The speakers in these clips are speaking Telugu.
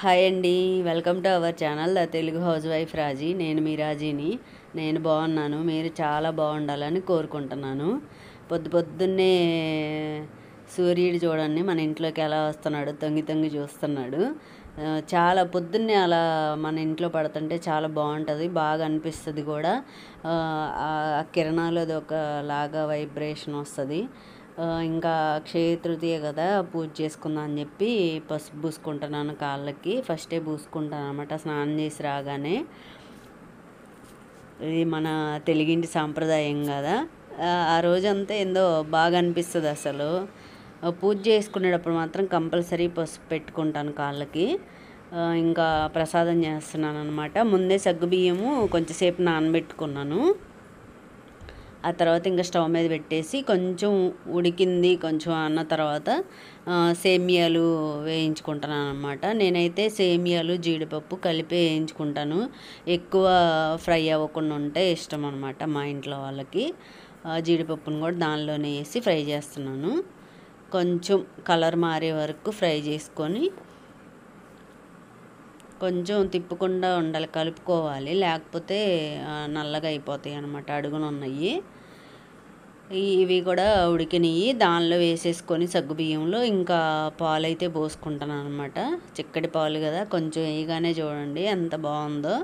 హాయ్ అండి. Welcome to our channel the Telugu housewife Raji. నేను మీ రాజీని. నేను బాగున్నాను, మీరు చాలా బాగుండాలని కోరుకుంటున్నాను. పొద్దున్నే సూర్యుడు చూడండి మన ఇంట్లోకి ఎలా వస్తున్నాడు, తొంగి తొంగి చూస్తున్నాడు. చాలా పొద్దున్నే అలా మన ఇంట్లో పడుతుంటే చాలా బాగుంటుంది, బాగా అనిపిస్తుంది కూడా. ఆ కిరణాలు అది ఒకలాగా వైబ్రేషన్ వస్తుంది. ఇంకా అక్షయ తృతీయ కదా, పూజ చేసుకుందాం అని చెప్పి పసుపు పూసుకుంటున్నాను కాళ్ళకి. ఫస్టే పూసుకుంటాను అనమాట స్నానం చేసి రాగానే. ఇది మన తెలుగింటి సాంప్రదాయం కదా. ఆ రోజంతా ఏందో బాగా అనిపిస్తుంది అసలు. పూజ చేసుకునేటప్పుడు మాత్రం కంపల్సరీ పసుపు పెట్టుకుంటాను కాళ్ళకి. ఇంకా ప్రసాదం చేస్తున్నాను అనమాట. ముందే సగ్గుబియ్యము కొంచెంసేపు నానబెట్టుకున్నాను. ఆ తర్వాత ఇంకా స్టవ్ మీద పెట్టేసి కొంచెం ఉడికింది కొంచెం అన్న తర్వాత సేమియాలు వేయించుకుంటున్నాను అనమాట. నేనైతే సేమియాలు జీడిపప్పు కలిపి వేయించుకుంటాను. ఎక్కువ ఫ్రై అవ్వకుండా ఉంటే ఇష్టం అనమాట మా ఇంట్లో వాళ్ళకి. జీడిపప్పును కూడా దానిలోనే వేసి ఫ్రై చేస్తున్నాను. కొంచెం కలర్ మారే వరకు ఫ్రై చేసుకొని కొంచెం తిప్పకుండా ఉండాలి, కలుపుకోవాలి, లేకపోతే నల్లగా అయిపోతాయి అన్నమాట, అడుగున ఉన్నాయి. ఇవి కూడా ఉడికినవి దానిలో వేసేసుకొని సగ్గుబియ్యంలో ఇంకా పాలు అయితే పోసుకుంటాను అనమాట. చిక్కటి పాలు కదా, కొంచెం వేయగానే చూడండి ఎంత బాగుందో,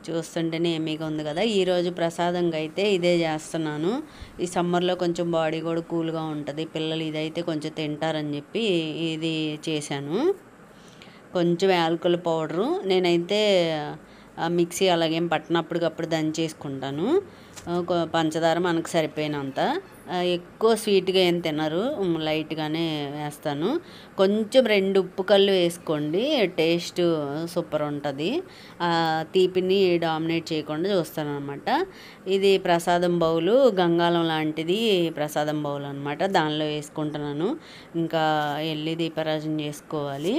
చూస్తుంటేనే ఏమీగా ఉంది కదా. ఈరోజు ప్రసాదంగా అయితే ఇదే చేస్తున్నాను. ఈ సమ్మర్లో కొంచెం బాడీ కూడా కూల్గా ఉంటుంది, పిల్లలు ఇదైతే కొంచెం తింటారని చెప్పి ఇది చేశాను. కొంచెం యాలకుల పౌడరు నేనైతే మిక్సీ అలాగేం పట్టినప్పటికప్పుడు దంచేసుకుంటాను. పంచదార మనకు సరిపోయినంత. ఎక్కువ స్వీట్గా ఏం తినరు, లైట్గానే వేస్తాను. కొంచెం 2 ఉప్పు కళ్ళు వేసుకోండి, టేస్ట్ సూపర్ ఉంటుంది. తీపిని డామినేట్ చేయకుండా చూస్తాను అనమాట. ఇది ప్రసాదం బౌలు, గంగాళం లాంటిది ప్రసాదం బౌల్ అనమాట. దానిలో వేసుకుంటున్నాను. ఇంకా వెళ్ళి దీపారాజన చేసుకోవాలి.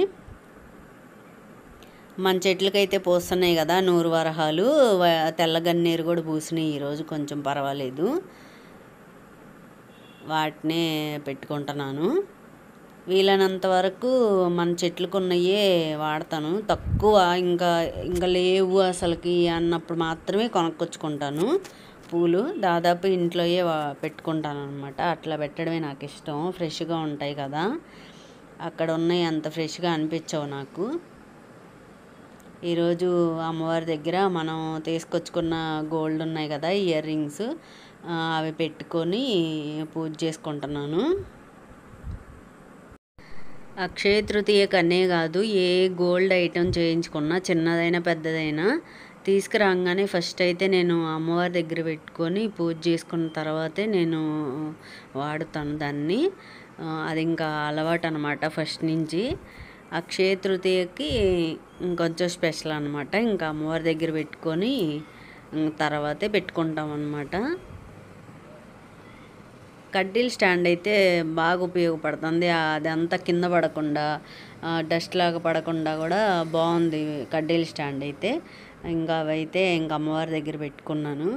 మన చెట్లకైతే పూస్తున్నాయి కదా 100 వరహాలు, తెల్లగన్నేరు కూడా పూసినాయి ఈరోజు, కొంచెం పర్వాలేదు. వాటినే పెట్టుకుంటున్నాను. వీలైనంత వరకు మన చెట్లకు ఉన్నయే వాడతాను, తక్కువ ఇంకా లేవు అసలుకి అన్నప్పుడు మాత్రమే కొనుక్కొచ్చుకుంటాను. పూలు దాదాపు ఇంట్లోయే పెట్టుకుంటాను అనమాట. అట్లా పెట్టడమే నాకు ఇష్టం, ఫ్రెష్గా ఉంటాయి కదా. అక్కడ ఉన్నాయి అంత ఫ్రెష్గా అనిపించవు నాకు. ఈరోజు అమ్మవారి దగ్గర మనం తీసుకొచ్చుకున్న గోల్డ్ ఉన్నాయి కదా, ఇయర్ రింగ్స్, అవి పెట్టుకొని పూజ చేసుకుంటున్నాను. అక్షయ తృతీయకు అనే కాదు, ఏ గోల్డ్ ఐటెం చేయించుకున్నా చిన్నదైనా పెద్దదైనా తీసుకురాగానే ఫస్ట్ అయితే నేను అమ్మవారి దగ్గర పెట్టుకొని పూజ చేసుకున్న తర్వాతే నేను వాడుతాను దాన్ని. అది ఇంకా అలవాటు అనమాట ఫస్ట్ నుంచి. అక్షయ తృతీయకి ఇంకొంచెం స్పెషల్ అనమాట. ఇంకా అమ్మవారి దగ్గర పెట్టుకొని తర్వాతే పెట్టుకుంటాం అనమాట. కడ్డీల స్టాండ్ అయితే బాగా ఉపయోగపడుతుంది. అదంతా కింద పడకుండా, డస్ట్ లాగా పడకుండా కూడా బాగుంది కడ్డీల స్టాండ్ అయితే. ఇంకా అవైతే ఇంకా అమ్మవారి దగ్గర పెట్టుకున్నాను.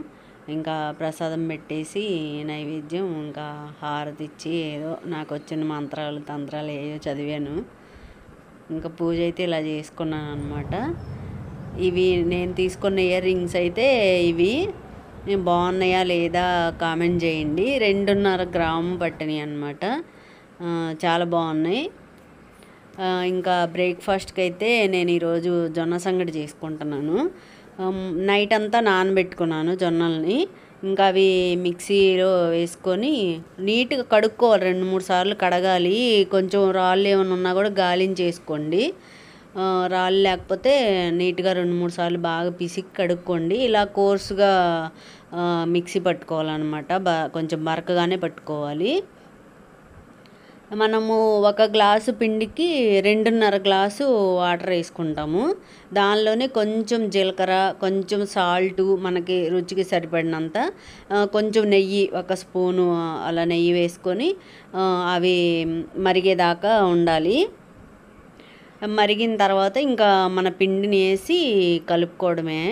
ఇంకా ప్రసాదం పెట్టేసి నైవేద్యం, ఇంకా హారతి ఇచ్చి ఏదో నాకు వచ్చిన మంత్రాలు తంత్రాలు ఏవో చదివాను. ఇంకా పూజ అయితే ఇలా చేసుకున్నాను అనమాట. ఇవి నేను తీసుకున్న ఇయర్ రింగ్స్ అయితే ఇవి బాగున్నాయా లేదా కామెంట్ చేయండి. 2.5 గ్రాము పట్టినాయి అనమాట, చాలా బాగున్నాయి. ఇంకా బ్రేక్ఫాస్ట్కి అయితే నేను ఈరోజు జొన్న సంగటి చేసుకుంటున్నాను. నైట్ అంతా నానబెట్టుకున్నాను జొన్నల్ని. ఇంకా అవి మిక్సీలో వేసుకొని నీట్గా కడుక్కోవాలి, 2-3 సార్లు కడగాలి. కొంచెం రాళ్ళు ఏమైనా ఉన్నా కూడా గాలించేసుకోండి. రాళ్ళు లేకపోతే నీట్గా 2-3 సార్లు బాగా పిసికి కడుక్కోండి. ఇలా కోర్సుగా మిక్సీ పట్టుకోవాలన్నమాట, కొంచెం బరకగానే పట్టుకోవాలి. మనము 1 గ్లాసు పిండికి 2.5 గ్లాసు వాటర్ వేసుకుంటాము. దానిలోనే కొంచెం జీలకర్ర, కొంచెం సాల్టు, మనకి రుచికి సరిపడినంత, కొంచెం నెయ్యి, 1 స్పూను అలా నెయ్యి వేసుకొని అవి మరిగేదాకా ఉండాలి. మరిగిన తర్వాత ఇంకా మన పిండిని వేసి కలుపుకోవడమే.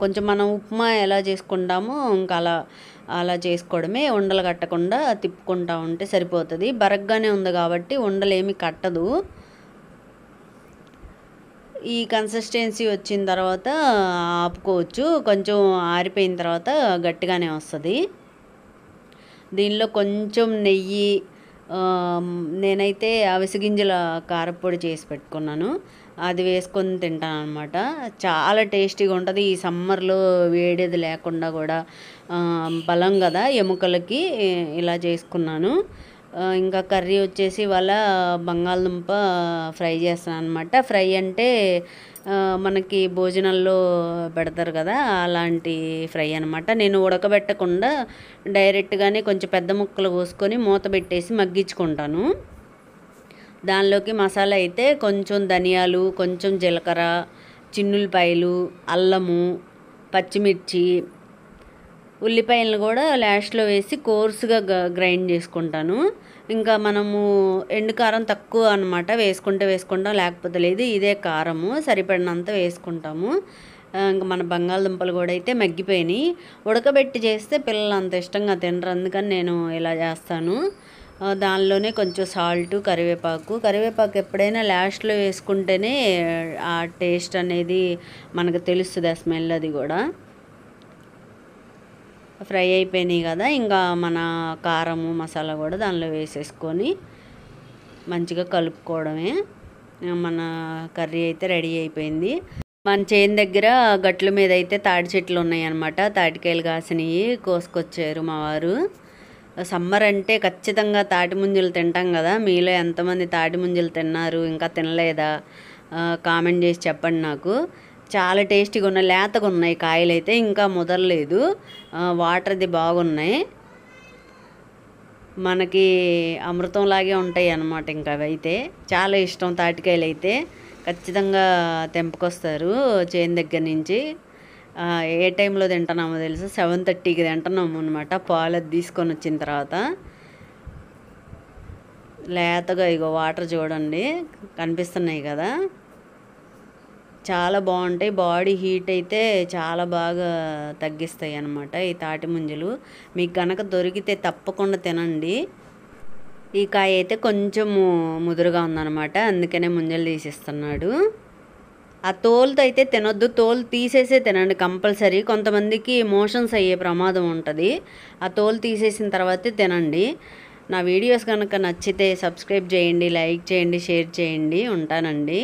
కొంచెం మనం ఉప్మా ఎలా చేసుకుంటామో ఇంకా అలా చేసుకోవడమే. ఉండలు కట్టకుండా తిప్పుకుంటూ ఉంటే సరిపోతుంది. బరగ్గానే ఉంది కాబట్టి ఉండలేమి కట్టదు. ఈ కన్సిస్టెన్సీ వచ్చిన తర్వాత ఆపుకోవచ్చు. కొంచెం ఆరిపోయిన తర్వాత గట్టిగానే వస్తుంది. దీనిలో కొంచెం నెయ్యి, నేనైతే అవిసె గింజల కారప్పొడి చేసి పెట్టుకున్నాను, అది వేసుకొని తింటాను అనమాట. చాలా టేస్టీగా ఉంటుంది. ఈ సమ్మర్లో వేడేది లేకుండా కూడా బలం కదా ఎముకలకి, ఇలా చేసుకున్నాను. ఇంకా కర్రీ వచ్చేసి ఇవాళ బంగాళదుంప ఫ్రై చేస్తాను అనమాట. ఫ్రై అంటే మనకి భోజనాల్లో పెడతారు కదా, అలాంటి ఫ్రై అనమాట. నేను ఉడకబెట్టకుండా డైరెక్ట్గానే కొంచెం పెద్ద ముక్కలు కోసుకొని మూత పెట్టేసి మగ్గించుకుంటాను. దానిలోకి మసాలా అయితే కొంచెం ధనియాలు, కొంచెం జీలకర్ర, చిన్నులపాయలు, అల్లము, పచ్చిమిర్చి, ఉల్లిపాయలను కూడా లాస్ట్లో వేసి కోర్సుగా గ్రైండ్ చేసుకుంటాను. ఇంకా మనము ఎండు కారం తక్కువ అనమాట, వేసుకుంటే వేసుకుంటాం, లేకపోతే లేదు. ఇదే కారము సరిపడినంత వేసుకుంటాము. ఇంకా మన బంగాళదుంపలు కూడా అయితే మగ్గిపోయినాయి. ఉడకబెట్టి చేస్తే పిల్లలు అంత ఇష్టంగా తినరు, అందుకని నేను ఇలా చేస్తాను. దానిలోనే కొంచెం సాల్ట్, కరివేపాకు ఎప్పుడైనా లాస్ట్లో వేసుకుంటేనే ఆ టేస్ట్ అనేది మనకు తెలుస్తుంది, ఆ స్మెల్ అది కూడా. ఫ్రై అయిపోయినాయి కదా, ఇంకా మన కారము మసాలా కూడా దానిలో వేసేసుకొని మంచిగా కలుపుకోవడమే. మన కర్రీ అయితే రెడీ అయిపోయింది. మన చేను దగ్గర గట్ల మీద అయితే తాటి చెట్లు ఉన్నాయి అన్నమాట. తాటికాయలు కాసినవి కోసుకొచ్చారు మా వారు. సమ్మర్ అంటే ఖచ్చితంగా తాటి ముంజలు తింటాం కదా. మీలో ఎంతమంది తాటి ముంజలు తిన్నారు, ఇంకా తినలేదా, కామెంట్ చేసి చెప్పండి నాకు. చాలా టేస్టీగా ఉన్నాయి, లేతగా ఉన్నాయి కాయలు అయితే, ఇంకా ముదరలేదు. వాటర్ది బాగున్నాయి, మనకి అమృతంలాగే ఉంటాయి అన్నమాట. ఇంకా అవి అయితే చాలా ఇష్టం. తాటికాయలు అయితే ఖచ్చితంగా తెంపుకొస్తారు చేను దగ్గర నుంచి. ఏ టైంలో తింటున్నామో తెలుసు, 7:30కి తింటున్నాము అనమాట. పాలు తీసుకొని వచ్చిన తర్వాత లేతగా ఇగో వాటర్ చూడండి కనిపిస్తున్నాయి కదా, చాలా బాగుంటాయి. బాడీ హీట్ అయితే చాలా బాగా తగ్గిస్తాయి అన్నమాట ఈ తాటి ముంజలు. మీకు కనుక దొరికితే తప్పకుండా తినండి. ఈ కాయ అయితే కొంచెం ముదురుగా ఉందన్నమాట, అందుకనే ముంజలు తీసిస్తున్నాడు. ఆ తోలుతో అయితే తినొద్దు, తోలు తీసేసే తినండి కంపల్సరీ. కొంతమందికి మోషన్స్ అయ్యే ప్రమాదం ఉంటుంది, ఆ తోలు తీసేసిన తర్వాతే తినండి. నా వీడియోస్ కనుక నచ్చితే సబ్స్క్రైబ్ చేయండి, లైక్ చేయండి, షేర్ చేయండి. ఉంటానండి.